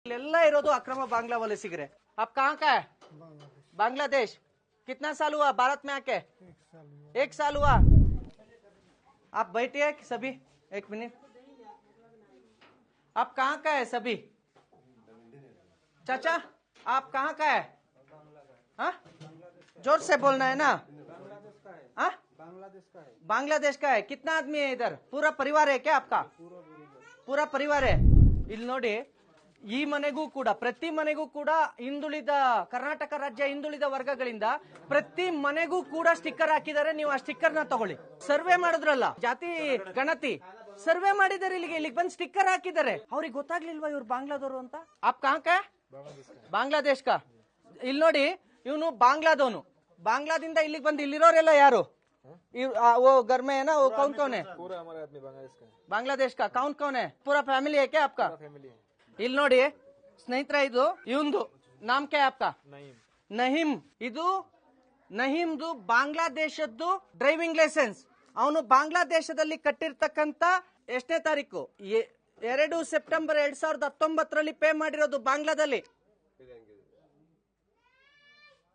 इल्लेल्ला इरोದು अक्रम बांग्ला वलसिगरे। आप कहाँ का है? बांग्लादेश। कितना साल हुआ भारत में आके? 1 साल हुआ। आप बैठिए सभी, 1 मिनट। आप कहाँ का है सभी? चाचा आप कहाँ का है? हाँ, जोर से बोलना है ना। हाँ, बांग्लादेश का है। कितना आदमी है इधर? पूरा परिवार है क्या आपका? पूरा परिवार है। ಇಲ್ಲಿ ನೋಡಿ, ಈ ಮನೆಗೂ ಕೂಡ, ಪ್ರತಿ ಮನೆಗೂ ಕೂಡ ಹಿಂದುಳಿದ ಕರ್ನಾಟಕ ರಾಜ್ಯ ಹಿಂದುಳಿದ ವರ್ಗಗಳಿಂದ ಪ್ರತಿ ಮನೆಗೂ ಕೂಡ ಸ್ಟಿಕ್ಕರ್ ಹಾಕಿದ್ದಾರೆ. ನೀವು ಆ ಸ್ಟಿಕ್ಕರ್ ನ ತಗೊಳ್ಳಿ. ಸರ್ವೆ ಮಾಡಿದ್ರಲ್ಲ, ಜಾತಿ ಗಣತಿ ಸರ್ವೆ ಮಾಡಿದ್ದಾರೆ, ಇಲ್ಲಿಗೆ ಬಂದು ಸ್ಟಿಕ್ಕರ್ ಹಾಕಿದ್ದಾರೆ. ಅವ್ರಿಗೆ ಗೊತ್ತಾಗ್ಲಿಲ್ವಾ ಇವ್ರು ಬಾಂಗ್ಲಾದವರು ಅಂತ? ಆಪ್ ಕಾಂಕ ಬಾಂಗ್ಲಾದೇಶ್ ಕಾ. ಇಲ್ಲಿ ನೋಡಿ, ಇವನು ಬಾಂಗ್ಲಾದವನು. ಬಾಂಗ್ಲಾದಿಂದ ಇಲ್ಲಿಗೆ ಬಂದು ಇಲ್ಲಿರೋರೆಲ್ಲ ಯಾರು? वो घर में है ना, वो कौन कौन है? पूरा हमारे आदमी बांग्लादेश का कौन कौन है? पूरा फैमिली है क्या आपका? फैमिली है। ಇಲ್ಲಿ ನೋಡಿ ಸ್ನೇಹಿತರೆ, ಇದು ಇವಂದು ನಾಮ್ ಕ್ಯಾ ಆಪ್ಕಾ? ನಹೀಂ. ಇದು ನಹೀಮ್ದು ಬಾಂಗ್ಲಾದೇಶದ್ದು ಡ್ರೈವಿಂಗ್ ಲೈಸೆನ್ಸ್. ಅವನು ಬಾಂಗ್ಲಾದೇಶದಲ್ಲಿ ಕಟ್ಟಿರ್ತಕ್ಕಂತ ಎಷ್ಟನೇ ತಾರೀಕು? 2 ಸೆಪ್ಟೆಂಬರ್ 2019 ಪೇ ಮಾಡಿರೋದು ಬಾಂಗ್ಲಾದಲ್ಲಿ.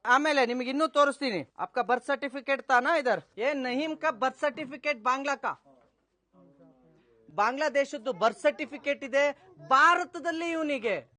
ಆಮೇಲೆ ನಿಮಗೆ ಇನ್ನೂ ತೋರಿಸ್ತೀನಿ. आपका बर्थ सर्टिफिकेट था ना इधर? ये नहीम का बर्थ सर्टिफिकेट बांग्ला का, ಬಾಂಗ್ಲಾದೇಶದ್ದು ಬರ್ತ್ ಸರ್ಟಿಫಿಕೇಟ್ ಇದೆ. ಭಾರತದಲ್ಲಿ ಇವನಿಗೆ